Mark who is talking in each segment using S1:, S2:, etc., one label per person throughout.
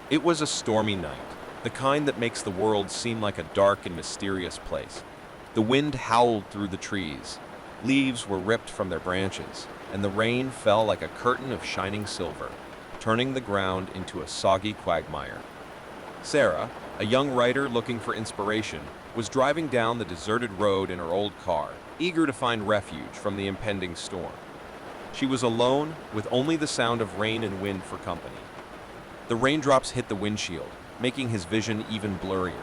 S1: It was a stormy night, the kind that makes the world seem like a dark and mysterious place. The wind howled through the trees, leaves were ripped from their branches, and the rain fell like a curtain of shining silver, turning the ground into a soggy quagmire. Sarah, a young writer looking for inspiration, was driving down the deserted road in her old car, eager to find refuge from the impending storm. She was alone, with only the sound of rain and wind for company. The raindrops hit the windshield, making his vision even blurrier.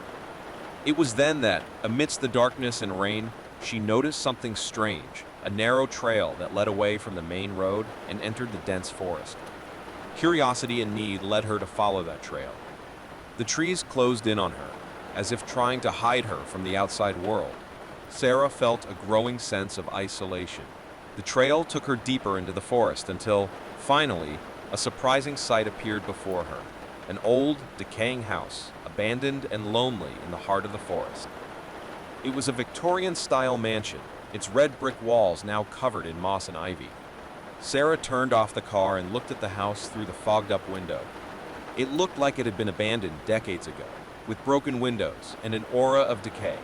S1: It was then that, amidst the darkness and rain, she noticed something strange, a narrow trail that led away from the main road and entered the dense forest. Curiosity and need led her to follow that trail. The trees closed in on her, as if trying to hide her from the outside world. Sarah felt a growing sense of isolation. The trail took her deeper into the forest until, finally, a surprising sight appeared before her. An old, decaying house, abandoned and lonely in the heart of the forest. It was a Victorian-style mansion, its red brick walls now covered in moss and ivy. Sarah turned off the car and looked at the house through the fogged-up window. It looked like it had been abandoned decades ago, with broken windows and an aura of decay.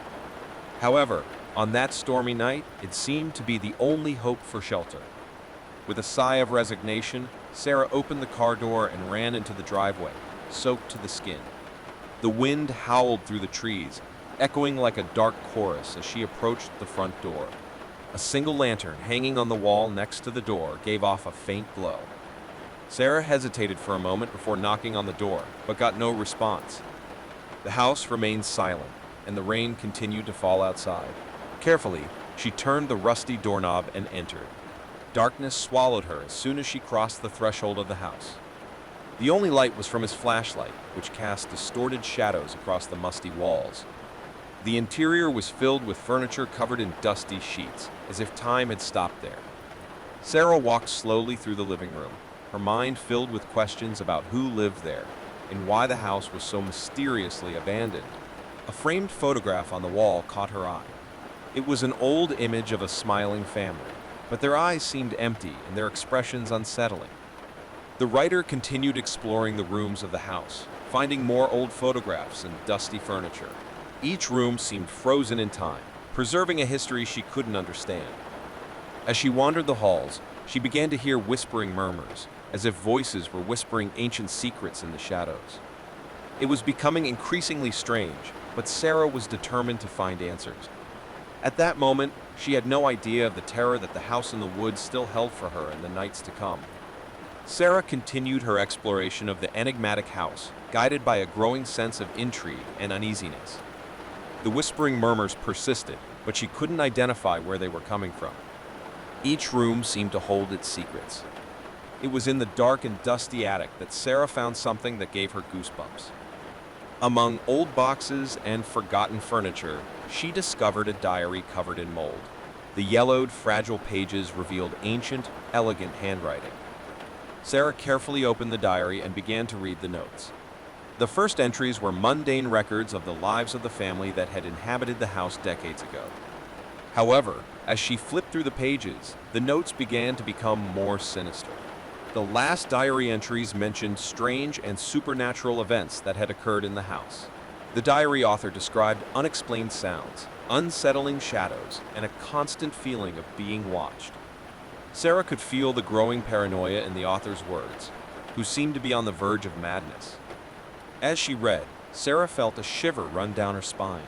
S1: However, on that stormy night, it seemed to be the only hope for shelter. With a sigh of resignation, Sarah opened the car door and ran into the driveway, soaked to the skin. The wind howled through the trees, echoing like a dark chorus as she approached the front door. A single lantern hanging on the wall next to the door gave off a faint glow. Sarah hesitated for a moment before knocking on the door, but got no response. The house remained silent, and the rain continued to fall outside. Carefully, she turned the rusty doorknob and entered. Darkness swallowed her as soon as she crossed the threshold of the house. The only light was from his flashlight, which cast distorted shadows across the musty walls. The interior was filled with furniture covered in dusty sheets, as if time had stopped there. Sarah walked slowly through the living room, her mind filled with questions about who lived there and why the house was so mysteriously abandoned. A framed photograph on the wall caught her eye. It was an old image of a smiling family, but their eyes seemed empty and their expressions unsettling. The writer continued exploring the rooms of the house, finding more old photographs and dusty furniture. Each room seemed frozen in time, preserving a history she couldn't understand. As she wandered the halls, she began to hear whispering murmurs, as if voices were whispering ancient secrets in the shadows. It was becoming increasingly strange, but Sarah was determined to find answers. At that moment, she had no idea of the terror that the house in the woods still held for her in the nights to come. Sarah continued her exploration of the enigmatic house, guided by a growing sense of intrigue and uneasiness. The whispering murmurs persisted, but she couldn't identify where they were coming from. Each room seemed to hold its secrets. It was in the dark and dusty attic that Sarah found something that gave her goosebumps. Among old boxes and forgotten furniture, she discovered a diary covered in mold. The yellowed, fragile pages revealed ancient, elegant handwriting. Sarah carefully opened the diary and began to read the notes. The first entries were mundane records of the lives of the family that had inhabited the house decades ago. However, as she flipped through the pages, the notes began to become more sinister. The last diary entries mentioned strange and supernatural events that had occurred in the house. The diary author described unexplained sounds, unsettling shadows, and a constant feeling of being watched. Sarah could feel the growing paranoia in the author's words, who seemed to be on the verge of madness. As she read, Sarah felt a shiver run down her spine.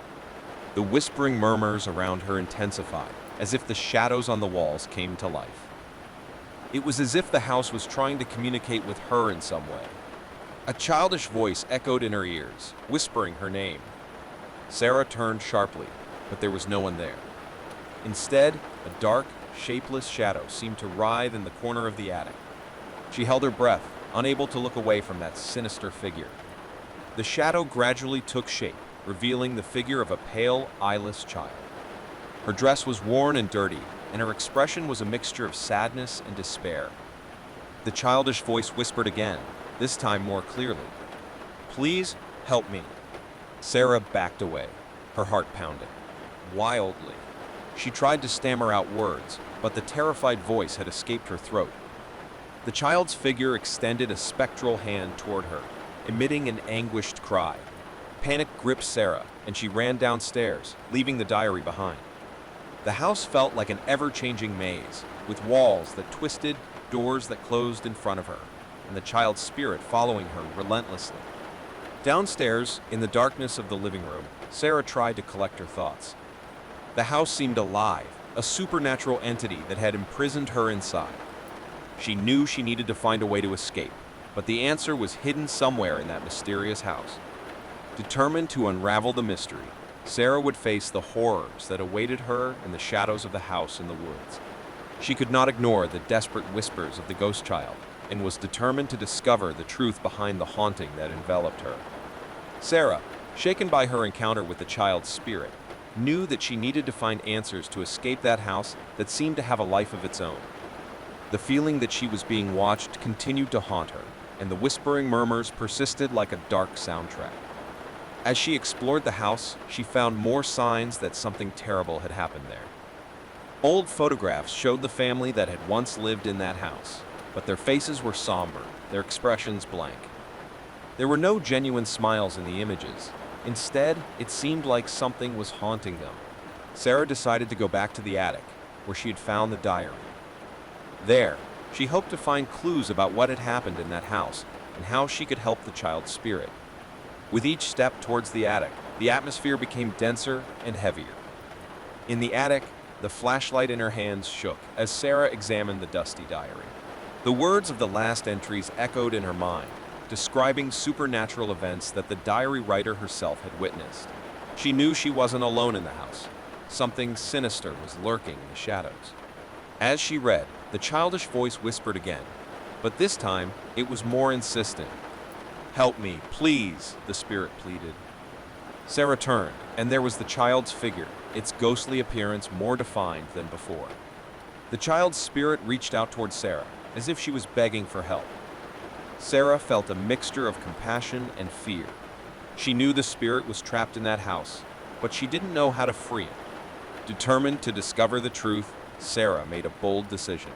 S1: The whispering murmurs around her intensified, as if the shadows on the walls came to life. It was as if the house was trying to communicate with her in some way. A childish voice echoed in her ears, whispering her name. Sarah turned sharply, but there was no one there. Instead, a dark, shapeless shadow seemed to writhe in the corner of the attic. She held her breath, unable to look away from that sinister figure. The shadow gradually took shape, revealing the figure of a pale, eyeless child. Her dress was worn and dirty, and her expression was a mixture of sadness and despair. The childish voice whispered again, this time more clearly. "Please help me." Sarah backed away, her heart pounding. Wildly, she tried to stammer out words, but the terrified voice had escaped her throat. The child's figure extended a spectral hand toward her, emitting an anguished cry. Panic gripped Sarah, and she ran downstairs, leaving the diary behind. The house felt like an ever-changing maze, with walls that twisted, doors that closed in front of her, and the child's spirit following her relentlessly. Downstairs, in the darkness of the living room, Sarah tried to collect her thoughts. The house seemed alive, a supernatural entity that had imprisoned her inside. She knew she needed to find a way to escape, but the answer was hidden somewhere in that mysterious house. Determined to unravel the mystery, Sarah would face the horrors that awaited her in the shadows of the house in the woods. She could not ignore the desperate whispers of the ghost child and was determined to discover the truth behind the haunting that enveloped her. Sarah, shaken by her encounter with the child's spirit, knew that she needed to find answers to escape that house that seemed to have a life of its own. The feeling that she was being watched continued to haunt her, and the whispering murmurs persisted like a dark soundtrack. As she explored the house, she found more signs that something terrible had happened there. Old photographs showed the family that had once lived in that house, but their faces were somber, their expressions blank. There were no genuine smiles in the images. Instead, it seemed like something was haunting them. Sarah decided to go back to the attic, where she had found the diary. There, she hoped to find clues about what had happened in that house and how she could help the child's spirit. With each step towards the attic, the atmosphere became denser and heavier. In the attic, the flashlight in her hands shook as Sarah examined the dusty diary. The words of the last entries echoed in her mind, describing supernatural events that the diary writer herself had witnessed. She knew she wasn't alone in the house. Something sinister was lurking in the shadows. As she read, the childish voice whispered again, but this time it was more insistent. "Help me, please," the spirit pleaded. Sarah turned, and there was the child's figure, its ghostly appearance more defined than before. The child's spirit reached out toward Sarah, as if she was begging for help. Sarah felt a mixture of compassion and fear. She knew the spirit was trapped in that house, but she didn't know how to free it. Determined to discover the truth, Sarah made a bold decision.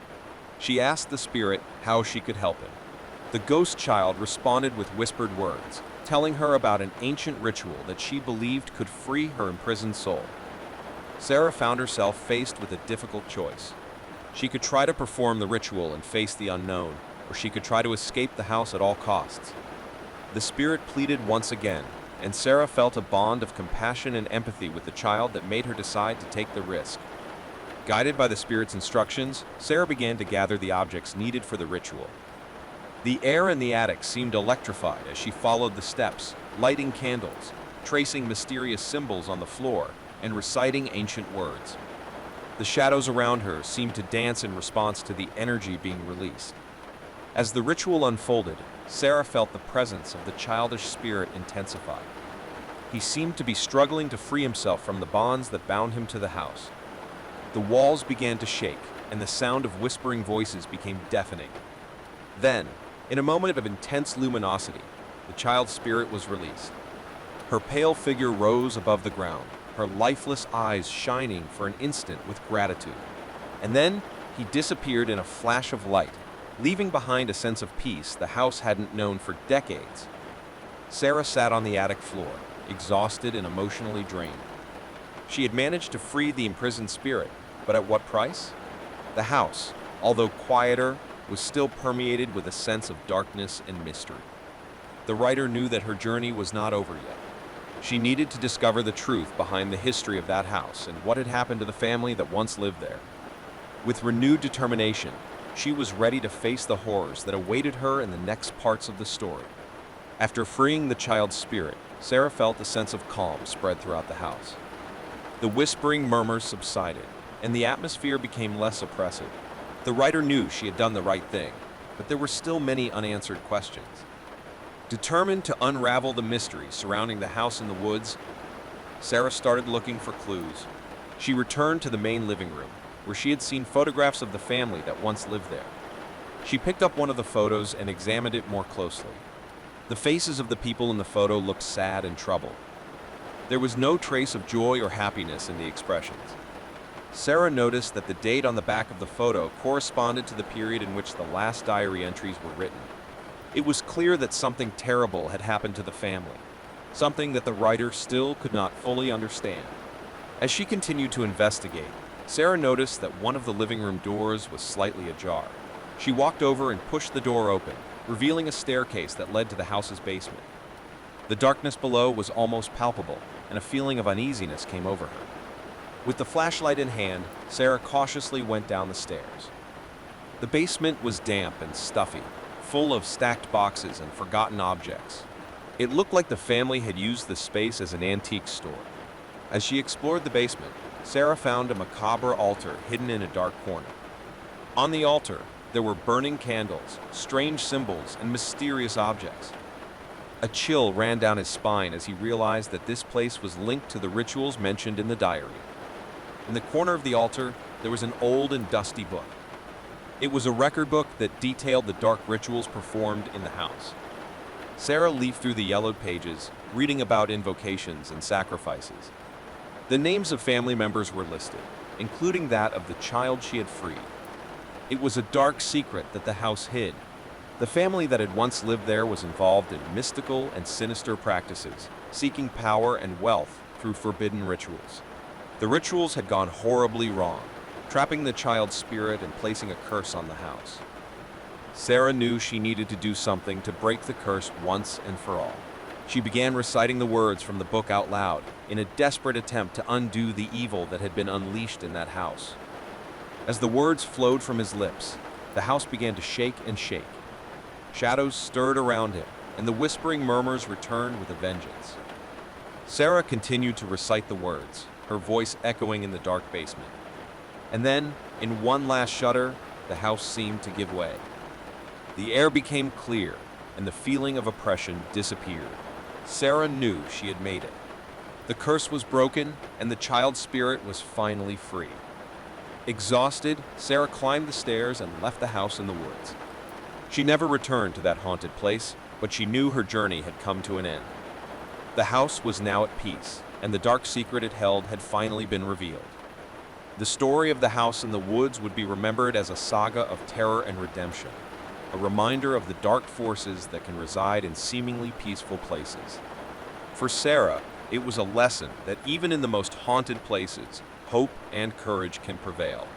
S1: She asked the spirit how she could help him. The ghost child responded with whispered words, telling her about an ancient ritual that she believed could free her imprisoned soul. Sarah found herself faced with a difficult choice. She could try to perform the ritual and face the unknown, or she could try to escape the house at all costs. The spirit pleaded once again, and Sarah felt a bond of compassion and empathy with the child that made her decide to take the risk. Guided by the spirit's instructions, Sarah began to gather the objects needed for the ritual. The air in the attic seemed electrified as she followed the steps, lighting candles, tracing mysterious symbols on the floor, and reciting ancient words. The shadows around her seemed to dance in response to the energy being released. As the ritual unfolded, Sarah felt the presence of the childish spirit intensify. He seemed to be struggling to free himself from the bonds that bound him to the house. The walls began to shake, and the sound of whispering voices became deafening. Then, in a moment of intense luminosity, the child's spirit was released. Her pale figure rose above the ground, her lifeless eyes shining for an instant with gratitude. And then, he disappeared in a flash of light, leaving behind a sense of peace the house hadn't known for decades. Sarah sat on the attic floor, exhausted and emotionally drained. She had managed to free the imprisoned spirit, but at what price? The house, although quieter, was still permeated with a sense of darkness and mystery. The writer knew that her journey was not over yet. She needed to discover the truth behind the history of that house and what had happened to the family that once lived there. With renewed determination, she was ready to face the horrors that awaited her in the next parts of the story. After freeing the child's spirit, Sarah felt a sense of calm spread throughout the house. The whispering murmurs subsided, and the atmosphere became less oppressive. The writer knew she had done the right thing, but there were still many unanswered questions. Determined to unravel the mystery surrounding the house in the woods, Sarah started looking for clues. She returned to the main living room, where she had seen photographs of the family that once lived there. She picked up one of the photos and examined it more closely. The faces of the people in the photo looked sad and troubled. There was no trace of joy or happiness in the expressions. Sarah noticed that the date on the back of the photo corresponded to the period in which the last diary entries were written. It was clear that something terrible had happened to the family, something that the writer still could not fully understand. As she continued to investigate, Sarah noticed that one of the living room doors was slightly ajar. She walked over and pushed the door open, revealing a staircase that led to the house's basement. The darkness below was almost palpable, and a feeling of uneasiness came over her. With the flashlight in hand, Sarah cautiously went down the stairs. The basement was damp and stuffy, full of stacked boxes and forgotten objects. It looked like the family had used the space as an antique store. As she explored the basement, Sarah found a macabre altar hidden in a dark corner. On the altar, there were burning candles, strange symbols, and mysterious objects. A chill ran down his spine as he realized that this place was linked to the rituals mentioned in the diary. In the corner of the altar, there was an old and dusty book. It was a record book that detailed the dark rituals performed in the house. Sarah leafed through the yellowed pages, reading about invocations and sacrifices. The names of family members were listed, including that of the child she had freed. It was a dark secret that the house hid. The family that had once lived there was involved in mystical and sinister practices, seeking power and wealth through forbidden rituals. The rituals had gone horribly wrong, trapping the child's spirit and placing a curse on the house. Sarah knew she needed to do something to break the curse once and for all. She began reciting the words from the book out loud in a desperate attempt to undo the evil that had been unleashed in that house. As the words flowed from his lips, the house began to shake and shake. Shadows stirred around him, and the whispering murmurs returned with a vengeance. Sarah continued to recite the words, her voice echoing in the dark basement. And then, in one last shudder, the house seemed to give way. The air became clear, and the feeling of oppression disappeared. Sarah knew she had made it. The curse was broken, and the child's spirit was finally free. Exhausted, Sarah climbed the stairs and left the house in the woods. She never returned to that haunted place, but she knew her journey had come to an end. The house was now at peace, and the dark secret it held had finally been revealed. The story of the house in the woods would be remembered as a saga of terror and redemption, a reminder of the dark forces that can reside in seemingly peaceful places. For Sarah, it was a lesson that even in the most haunted places, hope and courage can prevail.